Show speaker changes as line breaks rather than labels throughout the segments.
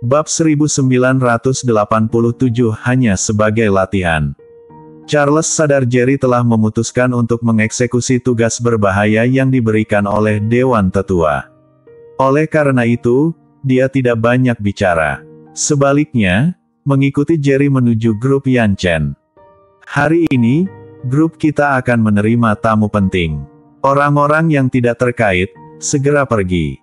Bab 1987 hanya sebagai latihan. Charles sadar Jerry telah memutuskan untuk mengeksekusi tugas berbahaya yang diberikan oleh Dewan Tetua. Oleh karena itu, dia tidak banyak bicara. Sebaliknya, mengikuti Jerry menuju grup Yanchen. Hari ini, grup kita akan menerima tamu penting. Orang-orang yang tidak terkait, segera pergi.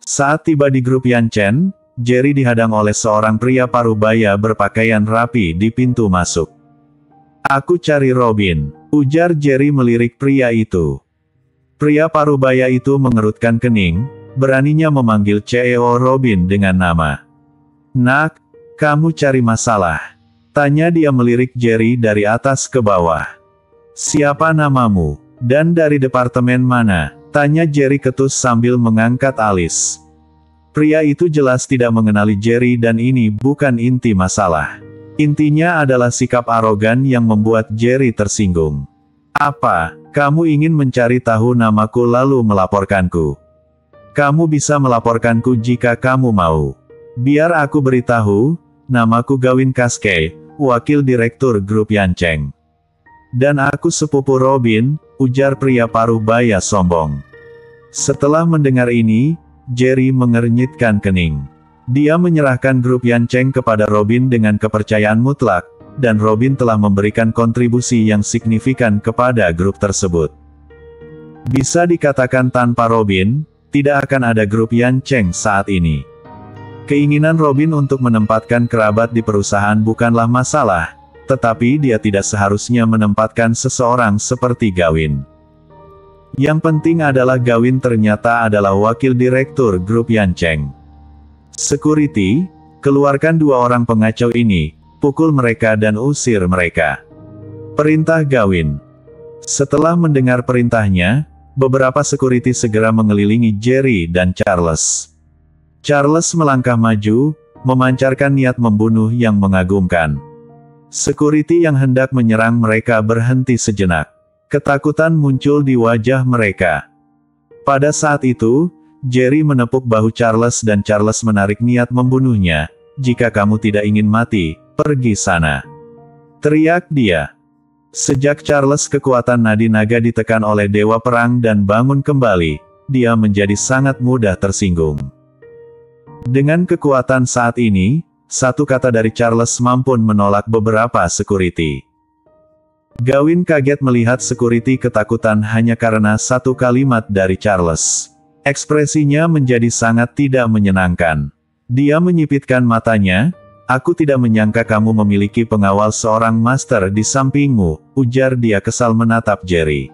Saat tiba di grup Yanchen, Jerry dihadang oleh seorang pria parubaya berpakaian rapi di pintu masuk. "Aku cari Robin," ujar Jerry melirik pria itu. Pria parubaya itu mengerutkan kening, beraninya memanggil CEO Robin dengan nama. "Nak, kamu cari masalah?" tanya dia melirik Jerry dari atas ke bawah. "Siapa namamu? Dan dari departemen mana?" tanya Jerry ketus sambil mengangkat alis. Pria itu jelas tidak mengenali Jerry dan ini bukan inti masalah. Intinya adalah sikap arogan yang membuat Jerry tersinggung. "Apa, kamu ingin mencari tahu namaku lalu melaporkanku? Kamu bisa melaporkanku jika kamu mau. Biar aku beritahu, namaku Gawin Cascade, wakil direktur grup Yanchen. Dan aku sepupu Robin," ujar pria parubaya sombong. Setelah mendengar ini, Jerry mengernyitkan kening. Dia menyerahkan grup Yanchen kepada Robin dengan kepercayaan mutlak, dan Robin telah memberikan kontribusi yang signifikan kepada grup tersebut. Bisa dikatakan tanpa Robin, tidak akan ada grup Yanchen saat ini. Keinginan Robin untuk menempatkan kerabat di perusahaan bukanlah masalah, tetapi dia tidak seharusnya menempatkan seseorang seperti Gawin. Yang penting adalah Gawin ternyata adalah wakil direktur grup Yanchen. "Security, keluarkan dua orang pengacau ini, pukul mereka dan usir mereka," perintah Gawin. Setelah mendengar perintahnya, beberapa security segera mengelilingi Jerry dan Charles. Charles melangkah maju, memancarkan niat membunuh yang mengagumkan. Security yang hendak menyerang mereka berhenti sejenak. Ketakutan muncul di wajah mereka. Pada saat itu, Jerry menepuk bahu Charles dan Charles menarik niat membunuhnya. "Jika kamu tidak ingin mati, pergi sana," teriak dia. Sejak Charles kekuatan nadi naga ditekan oleh Dewa Perang dan bangun kembali, dia menjadi sangat mudah tersinggung. Dengan kekuatan saat ini, satu kata dari Charles mampu menolak beberapa security. Gawin kaget melihat security ketakutan hanya karena satu kalimat dari Charles. Ekspresinya menjadi sangat tidak menyenangkan. Dia menyipitkan matanya. "Aku tidak menyangka kamu memiliki pengawal seorang master di sampingmu," ujar dia kesal menatap Jerry.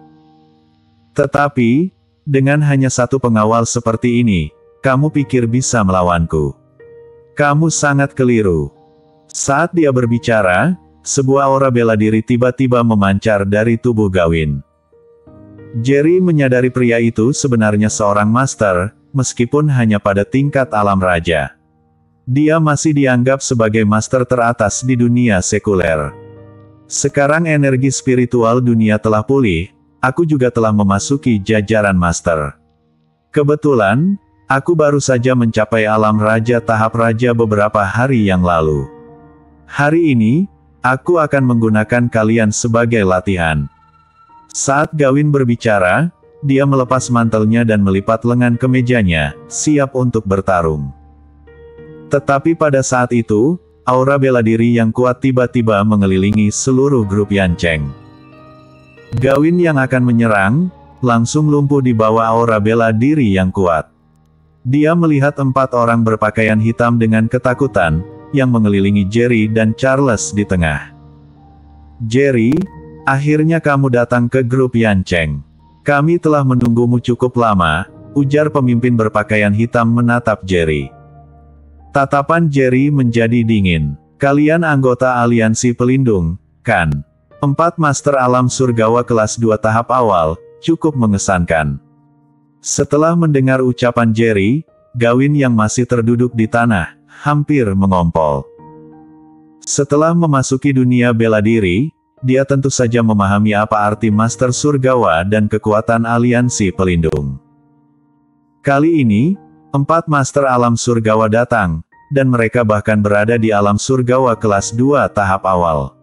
"Tetapi, dengan hanya satu pengawal seperti ini, kamu pikir bisa melawanku? Kamu sangat keliru." Saat dia berbicara, sebuah aura bela diri tiba-tiba memancar dari tubuh Gawin. Jerry menyadari pria itu sebenarnya seorang master, meskipun hanya pada tingkat alam raja. Dia masih dianggap sebagai master teratas di dunia sekuler. "Sekarang energi spiritual dunia telah pulih, aku juga telah memasuki jajaran master. Kebetulan, aku baru saja mencapai alam raja tahap raja beberapa hari yang lalu. Hari ini, aku akan menggunakan kalian sebagai latihan." Saat Gawin berbicara, dia melepas mantelnya dan melipat lengan kemejanya, siap untuk bertarung. Tetapi pada saat itu, aura bela diri yang kuat tiba-tiba mengelilingi seluruh grup Yanchen. Gawin yang akan menyerang, langsung lumpuh di bawah aura bela diri yang kuat. Dia melihat 4 orang berpakaian hitam dengan ketakutan, yang mengelilingi Jerry dan Charles di tengah. "Jerry, akhirnya kamu datang ke grup Yanchen. Kami telah menunggumu cukup lama," ujar pemimpin berpakaian hitam menatap Jerry. Tatapan Jerry menjadi dingin. "Kalian anggota aliansi pelindung, kan? 4 master alam surgawa kelas 2 tahap awal, cukup mengesankan." Setelah mendengar ucapan Jerry, Gawin yang masih terduduk di tanah, hampir mengompol. Setelah memasuki dunia bela diri, dia tentu saja memahami apa arti Master Surgawa dan kekuatan aliansi pelindung. Kali ini, 4 Master Alam Surgawa datang, dan mereka bahkan berada di alam surgawa kelas 2 tahap awal.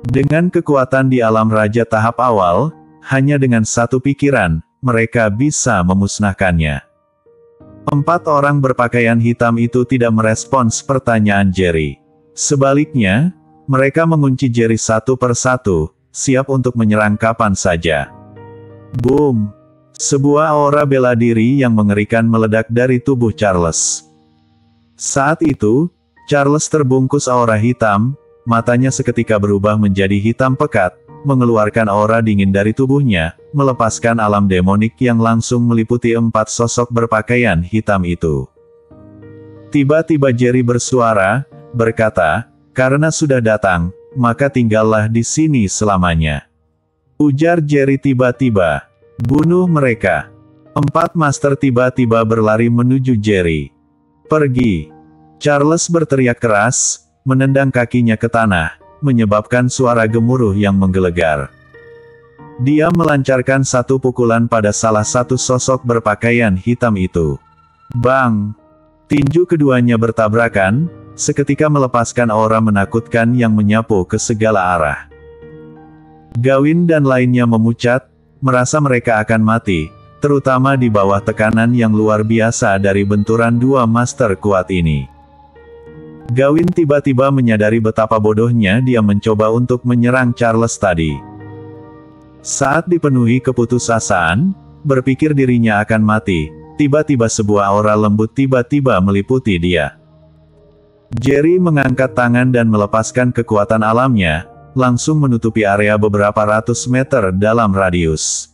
Dengan kekuatan di alam raja tahap awal, hanya dengan satu pikiran, mereka bisa memusnahkannya. 4 orang berpakaian hitam itu tidak merespons pertanyaan Jerry. Sebaliknya, mereka mengunci Jerry satu persatu, siap untuk menyerang kapan saja. Boom! Sebuah aura bela diri yang mengerikan meledak dari tubuh Charles. Saat itu, Charles terbungkus aura hitam, matanya seketika berubah menjadi hitam pekat, mengeluarkan aura dingin dari tubuhnya, melepaskan alam demonik yang langsung meliputi 4 sosok berpakaian hitam itu. Tiba-tiba Jerry bersuara, berkata, "Karena sudah datang, maka tinggallah di sini selamanya." Ujar Jerry tiba-tiba. "Bunuh mereka." 4 master tiba-tiba berlari menuju Jerry. "Pergi!" Charles berteriak keras, menendang kakinya ke tanah, menyebabkan suara gemuruh yang menggelegar. Dia melancarkan satu pukulan pada salah satu sosok berpakaian hitam itu. Bang! Tinju keduanya bertabrakan, seketika melepaskan aura menakutkan yang menyapu ke segala arah. Gawain dan lainnya memucat, merasa mereka akan mati, terutama di bawah tekanan yang luar biasa dari benturan 2 master kuat ini. Gawain tiba-tiba menyadari betapa bodohnya dia mencoba untuk menyerang Charles tadi. Saat dipenuhi keputusasaan, berpikir dirinya akan mati, tiba-tiba sebuah aura lembut tiba-tiba meliputi dia. Jerry mengangkat tangan dan melepaskan kekuatan alamnya, langsung menutupi area beberapa ratus meter dalam radius.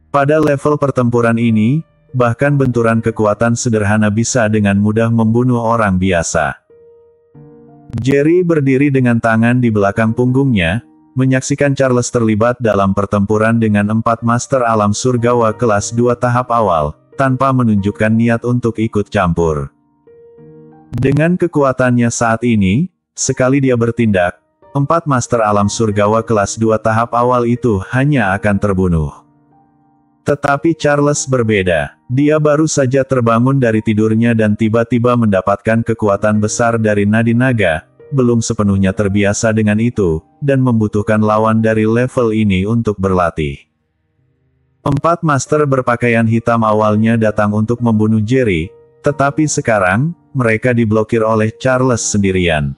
Pada level pertempuran ini, bahkan benturan kekuatan sederhana bisa dengan mudah membunuh orang biasa. Jerry berdiri dengan tangan di belakang punggungnya, menyaksikan Charles terlibat dalam pertempuran dengan 4 master alam surgawa kelas 2 tahap awal, tanpa menunjukkan niat untuk ikut campur. Dengan kekuatannya saat ini, sekali dia bertindak, 4 master alam surgawa kelas 2 tahap awal itu hanya akan terbunuh. Tetapi Charles berbeda. Dia baru saja terbangun dari tidurnya dan tiba-tiba mendapatkan kekuatan besar dari nadi naga, belum sepenuhnya terbiasa dengan itu, dan membutuhkan lawan dari level ini untuk berlatih. 4 master berpakaian hitam awalnya datang untuk membunuh Jerry, tetapi sekarang, mereka diblokir oleh Charles sendirian.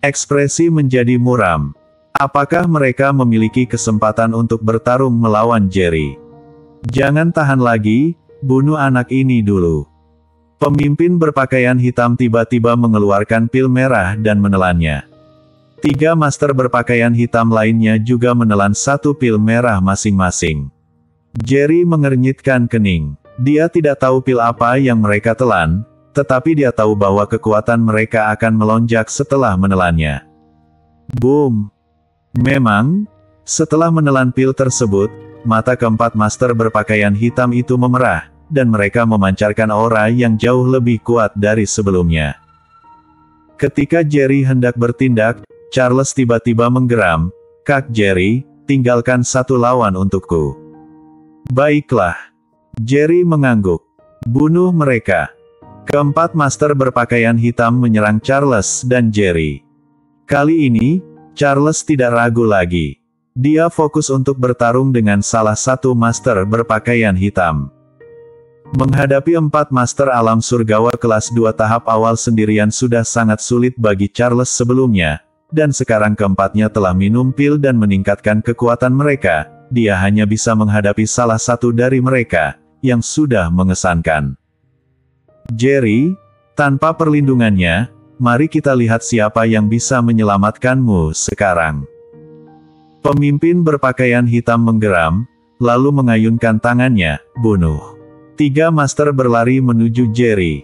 Ekspresi menjadi muram. Apakah mereka memiliki kesempatan untuk bertarung melawan Jerry? Jangan tahan lagi, bunuh anak ini dulu. Pemimpin berpakaian hitam tiba-tiba mengeluarkan pil merah dan menelannya. 3 master berpakaian hitam lainnya juga menelan 1 pil merah masing-masing. Jerry mengernyitkan kening. Dia tidak tahu pil apa yang mereka telan, tetapi dia tahu bahwa kekuatan mereka akan melonjak setelah menelannya. Boom! Memang, setelah menelan pil tersebut, mata keempat master berpakaian hitam itu memerah, dan mereka memancarkan aura yang jauh lebih kuat dari sebelumnya. Ketika Jerry hendak bertindak, Charles tiba-tiba menggeram, "Kak Jerry, tinggalkan 1 lawan untukku." "Baiklah." Jerry mengangguk. "Bunuh mereka." Keempat master berpakaian hitam menyerang Charles dan Jerry. Kali ini, Charles tidak ragu lagi. Dia fokus untuk bertarung dengan salah satu master berpakaian hitam. Menghadapi 4 master alam surgawa kelas 2 tahap awal sendirian sudah sangat sulit bagi Charles sebelumnya, dan sekarang keempatnya telah minum pil dan meningkatkan kekuatan mereka, dia hanya bisa menghadapi salah satu dari mereka, yang sudah mengesankan. "Jerry, tanpa perlindungannya, mari kita lihat siapa yang bisa menyelamatkanmu sekarang." Pemimpin berpakaian hitam menggeram, lalu mengayunkan tangannya, "Bunuh." 3 master berlari menuju Jerry.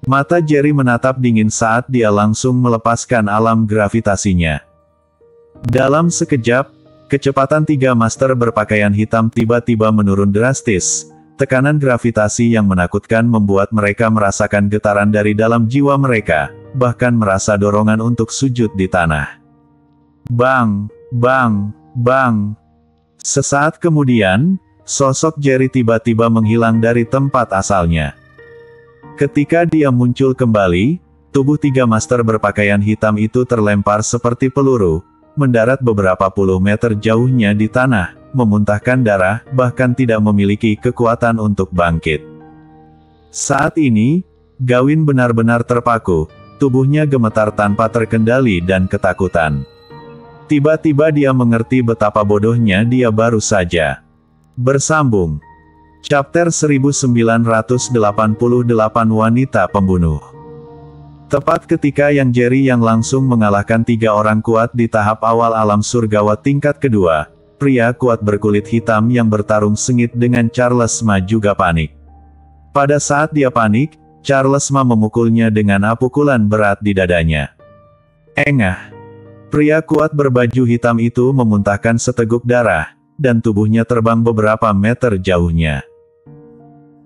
Mata Jerry menatap dingin saat dia langsung melepaskan alam gravitasinya. Dalam sekejap, kecepatan 3 master berpakaian hitam tiba-tiba menurun drastis. Tekanan gravitasi yang menakutkan membuat mereka merasakan getaran dari dalam jiwa mereka, bahkan merasa dorongan untuk sujud di tanah. Bang! Bang! Bang! Sesaat kemudian, sosok Jerry tiba-tiba menghilang dari tempat asalnya. Ketika dia muncul kembali, tubuh tiga master berpakaian hitam itu terlempar seperti peluru, mendarat beberapa puluh meter jauhnya di tanah, memuntahkan darah, bahkan tidak memiliki kekuatan untuk bangkit. Saat ini, Gawin benar-benar terpaku, tubuhnya gemetar tanpa terkendali dan ketakutan. Tiba-tiba dia mengerti betapa bodohnya dia baru saja. Bersambung. Chapter 1988 Wanita Pembunuh. Tepat ketika Yang Jerry yang langsung mengalahkan 3 orang kuat di tahap awal alam surgawa tingkat kedua, pria kuat berkulit hitam yang bertarung sengit dengan Charles Ma juga panik. Pada saat dia panik, Charles Ma memukulnya dengan pukulan berat di dadanya. Engah. Pria kuat berbaju hitam itu memuntahkan seteguk darah, dan tubuhnya terbang beberapa meter jauhnya.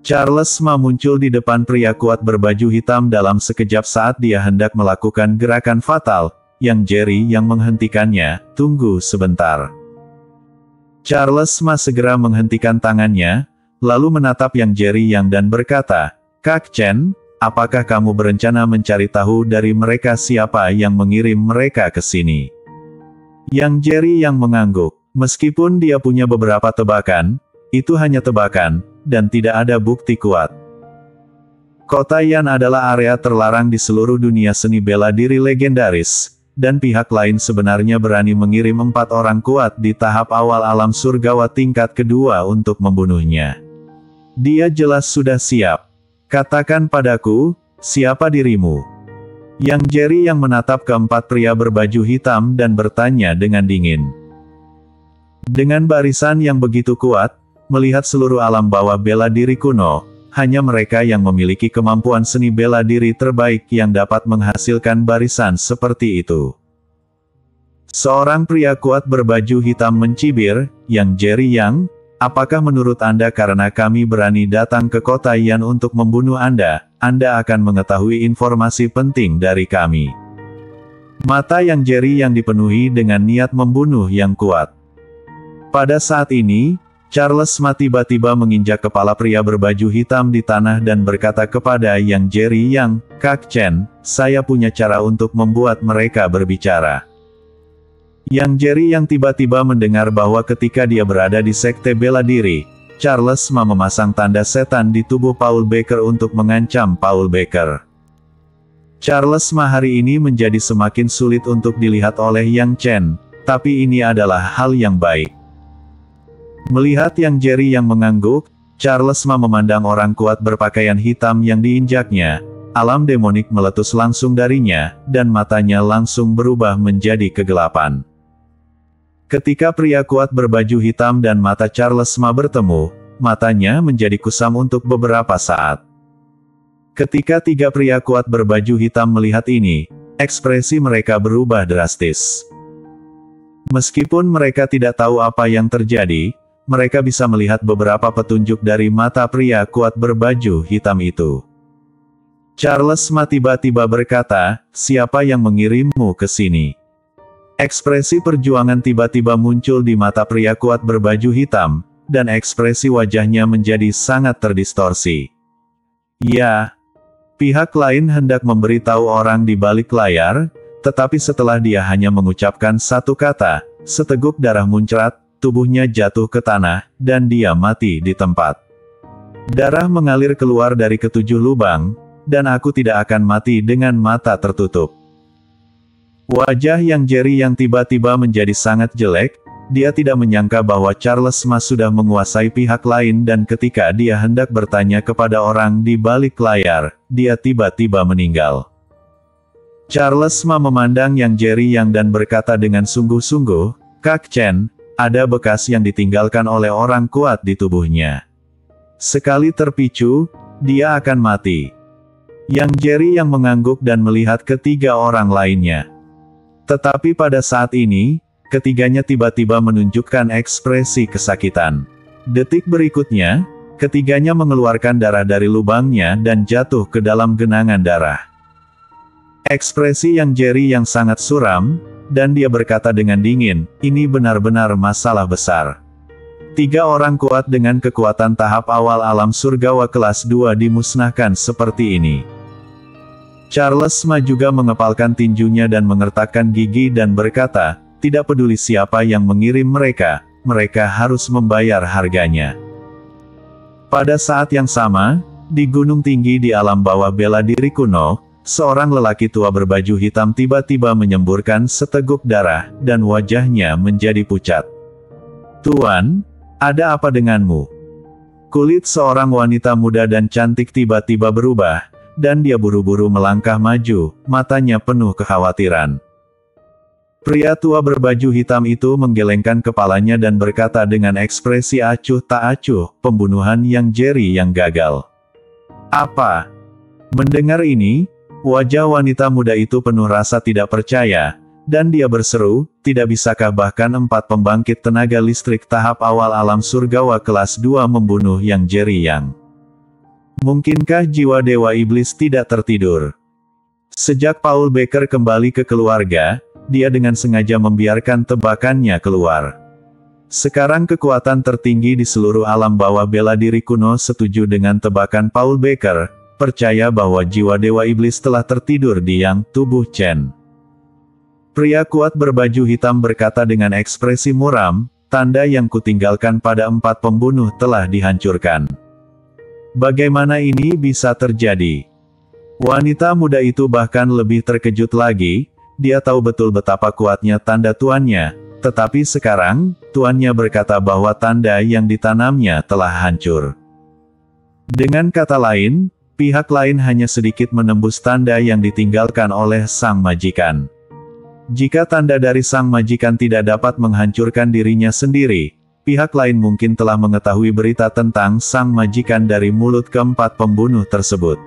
Charles Ma muncul di depan pria kuat berbaju hitam dalam sekejap saat dia hendak melakukan gerakan fatal, Yang Jerry yang menghentikannya. Tunggu sebentar. Charles Ma segera menghentikan tangannya, lalu menatap Yang Jerry dan berkata, Kak Chen, apakah kamu berencana mencari tahu dari mereka siapa yang mengirim mereka ke sini? Yang Jerry yang mengangguk, meskipun dia punya beberapa tebakan, itu hanya tebakan, dan tidak ada bukti kuat. Kota Yan adalah area terlarang di seluruh dunia seni bela diri legendaris, dan pihak lain sebenarnya berani mengirim 4 orang kuat di tahap awal alam surgawa tingkat kedua untuk membunuhnya. Dia jelas sudah siap. Katakan padaku, siapa dirimu? Yang Jerry yang menatap keempat pria berbaju hitam dan bertanya dengan dingin. Dengan barisan yang begitu kuat, melihat seluruh alam bawah bela diri kuno, hanya mereka yang memiliki kemampuan seni bela diri terbaik yang dapat menghasilkan barisan seperti itu. Seorang pria kuat berbaju hitam mencibir, Yang Jerry yang, apakah menurut Anda karena kami berani datang ke kota Yan untuk membunuh Anda akan mengetahui informasi penting dari kami? Mata Yang Jerry yang dipenuhi dengan niat membunuh yang kuat. Pada saat ini, Charles Ma tiba-tiba menginjak kepala pria berbaju hitam di tanah dan berkata kepada Yang Jerry yang, Kak Chen, saya punya cara untuk membuat mereka berbicara. Yang Jerry yang tiba-tiba mendengar bahwa ketika dia berada di sekte bela diri, Charles Ma memasang tanda setan di tubuh Paul Becker untuk mengancam Paul Becker. Charles Ma hari ini menjadi semakin sulit untuk dilihat oleh Yang Chen, tapi ini adalah hal yang baik. Melihat Yang Jerry yang mengangguk, Charles Ma memandang orang kuat berpakaian hitam yang diinjaknya. Alam demonik meletus langsung darinya, dan matanya langsung berubah menjadi kegelapan. Ketika pria kuat berbaju hitam dan mata Charles Ma bertemu, matanya menjadi kusam untuk beberapa saat. Ketika 3 pria kuat berbaju hitam melihat ini, ekspresi mereka berubah drastis. Meskipun mereka tidak tahu apa yang terjadi, mereka bisa melihat beberapa petunjuk dari mata pria kuat berbaju hitam itu. Charles Ma tiba-tiba berkata, siapa yang mengirimmu ke sini? Ekspresi perjuangan tiba-tiba muncul di mata pria kuat berbaju hitam, dan ekspresi wajahnya menjadi sangat terdistorsi. Ya, pihak lain hendak memberitahu orang di balik layar, tetapi setelah dia hanya mengucapkan satu kata, seteguk darah muncrat, tubuhnya jatuh ke tanah, dan dia mati di tempat. Darah mengalir keluar dari ketujuh lubang, dan aku tidak akan mati dengan mata tertutup. Wajah Yang Jerry yang tiba-tiba menjadi sangat jelek, dia tidak menyangka bahwa Charles Ma sudah menguasai pihak lain dan ketika dia hendak bertanya kepada orang di balik layar, dia tiba-tiba meninggal. Charles Ma memandang Yang Jerry dan berkata dengan sungguh-sungguh, Kak Chen, ada bekas yang ditinggalkan oleh orang kuat di tubuhnya. Sekali terpicu, dia akan mati. Yang Jerry yang mengangguk dan melihat ketiga orang lainnya. Tetapi pada saat ini, ketiganya tiba-tiba menunjukkan ekspresi kesakitan. Detik berikutnya, ketiganya mengeluarkan darah dari lubangnya dan jatuh ke dalam genangan darah. Ekspresi Yang Jerry yang sangat suram, dan dia berkata dengan dingin, ini benar-benar masalah besar. 3 orang kuat dengan kekuatan tahap awal alam surgawa kelas 2 dimusnahkan seperti ini. Charles Ma juga mengepalkan tinjunya dan mengertakkan gigi dan berkata, tidak peduli siapa yang mengirim mereka, mereka harus membayar harganya. Pada saat yang sama, di gunung tinggi di alam bawah bela diri kuno, seorang lelaki tua berbaju hitam tiba-tiba menyemburkan seteguk darah, dan wajahnya menjadi pucat. Tuan, ada apa denganmu? Kulit seorang wanita muda dan cantik tiba-tiba berubah, dan dia buru-buru melangkah maju, matanya penuh kekhawatiran. Pria tua berbaju hitam itu menggelengkan kepalanya dan berkata dengan ekspresi acuh tak acuh, pembunuhan yang Jerry yang gagal. Apa? Mendengar ini, wajah wanita muda itu penuh rasa tidak percaya, dan dia berseru, tidak bisakah bahkan 4 pembangkit tenaga listrik tahap awal alam surgawa kelas 2 membunuh yang Jerry yang? Mungkinkah jiwa dewa iblis tidak tertidur? Sejak Paul Becker kembali ke keluarga, dia dengan sengaja membiarkan tebakannya keluar. Sekarang kekuatan tertinggi di seluruh alam bawah bela diri kuno setuju dengan tebakan Paul Becker, percaya bahwa jiwa dewa iblis telah tertidur di yang tubuh Chen. Pria kuat berbaju hitam berkata dengan ekspresi muram, tanda yang kutinggalkan pada 4 pembunuh telah dihancurkan. Bagaimana ini bisa terjadi? Wanita muda itu bahkan lebih terkejut lagi, dia tahu betul betapa kuatnya tanda tuannya, tetapi sekarang, tuannya berkata bahwa tanda yang ditanamnya telah hancur. Dengan kata lain, pihak lain hanya sedikit menembus tanda yang ditinggalkan oleh sang majikan. Jika tanda dari sang majikan tidak dapat menghancurkan dirinya sendiri, pihak lain mungkin telah mengetahui berita tentang sang majikan dari mulut keempat pembunuh tersebut.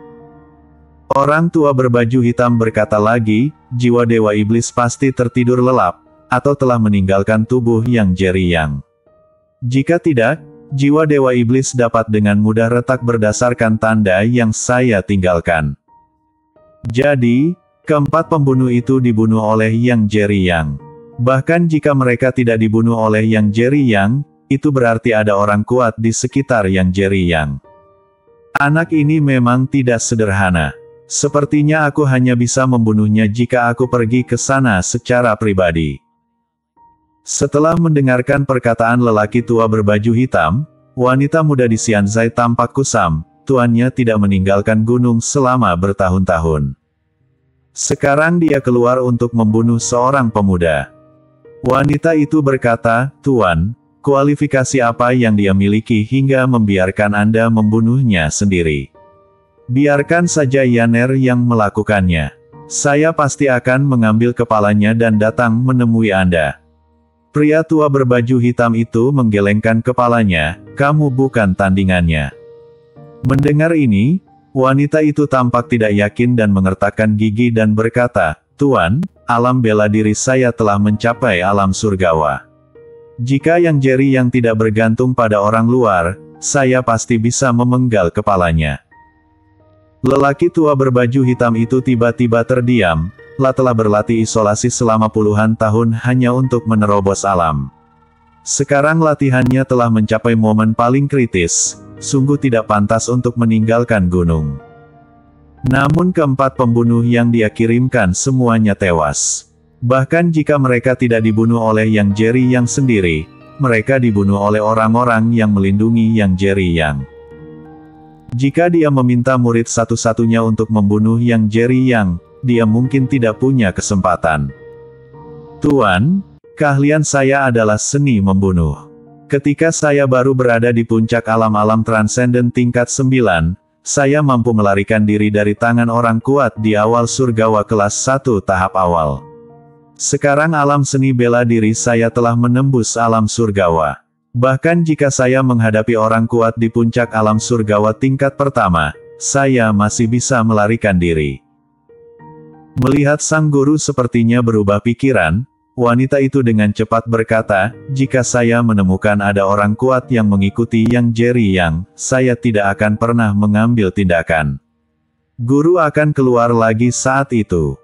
Orang tua berbaju hitam berkata lagi, jiwa dewa iblis pasti tertidur lelap, atau telah meninggalkan tubuh yang Jerry yang. Jika tidak, jiwa dewa iblis dapat dengan mudah retak berdasarkan tanda yang saya tinggalkan. Jadi, keempat pembunuh itu dibunuh oleh yang Jerry yang. Bahkan jika mereka tidak dibunuh oleh yang Jerry yang, itu berarti ada orang kuat di sekitar yang Jerry yang. Anak ini memang tidak sederhana. Sepertinya aku hanya bisa membunuhnya jika aku pergi ke sana secara pribadi. Setelah mendengarkan perkataan lelaki tua berbaju hitam, wanita muda di Xianzai tampak kusam, tuannya tidak meninggalkan gunung selama bertahun-tahun. Sekarang dia keluar untuk membunuh seorang pemuda. Wanita itu berkata, Tuan, kualifikasi apa yang dia miliki hingga membiarkan Anda membunuhnya sendiri? Biarkan saja Yaner yang melakukannya. Saya pasti akan mengambil kepalanya dan datang menemui Anda. Pria tua berbaju hitam itu menggelengkan kepalanya, kamu bukan tandingannya. Mendengar ini, wanita itu tampak tidak yakin dan mengertakkan gigi dan berkata, Tuan, alam bela diri saya telah mencapai alam surgawa. Jika yang Jerry yang tidak bergantung pada orang luar, saya pasti bisa memenggal kepalanya. Lelaki tua berbaju hitam itu tiba-tiba terdiam, telah berlatih isolasi selama puluhan tahun hanya untuk menerobos alam. Sekarang latihannya telah mencapai momen paling kritis, sungguh tidak pantas untuk meninggalkan gunung. Namun keempat pembunuh yang dia kirimkan semuanya tewas. Bahkan jika mereka tidak dibunuh oleh yang Jerry yang sendiri, mereka dibunuh oleh orang-orang yang melindungi yang Jerry yang. Jika dia meminta murid satu-satunya untuk membunuh yang Jerry yang, dia mungkin tidak punya kesempatan. Tuan, keahlian saya adalah seni membunuh. Ketika saya baru berada di puncak alam-alam transenden tingkat 9, saya mampu melarikan diri dari tangan orang kuat di awal surgawa kelas 1 tahap awal. Sekarang alam seni bela diri saya telah menembus alam surgawa. Bahkan jika saya menghadapi orang kuat di puncak alam surgawa tingkat pertama, saya masih bisa melarikan diri. Melihat sang guru sepertinya berubah pikiran, wanita itu dengan cepat berkata, jika saya menemukan ada orang kuat yang mengikuti yang Jerry yang, saya tidak akan pernah mengambil tindakan. Guru akan keluar lagi saat itu.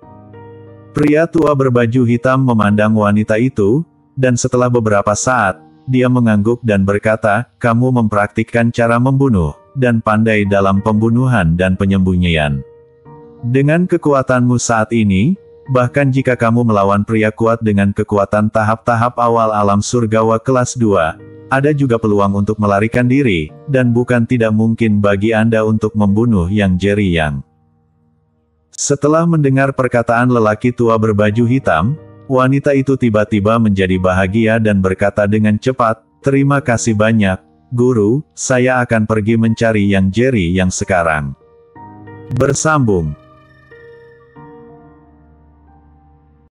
Pria tua berbaju hitam memandang wanita itu, dan setelah beberapa saat, dia mengangguk dan berkata, "Kamu mempraktikkan cara membunuh, dan pandai dalam pembunuhan dan penyembunyian. Dengan kekuatanmu saat ini, bahkan jika kamu melawan pria kuat dengan kekuatan tahap-tahap awal alam surgawa kelas 2, ada juga peluang untuk melarikan diri, dan bukan tidak mungkin bagi Anda untuk membunuh Yang Jerry Yang." Setelah mendengar perkataan lelaki tua berbaju hitam, wanita itu tiba-tiba menjadi bahagia dan berkata dengan cepat, "Terima kasih banyak, Guru, saya akan pergi mencari Yang Jerry Yang sekarang." Bersambung.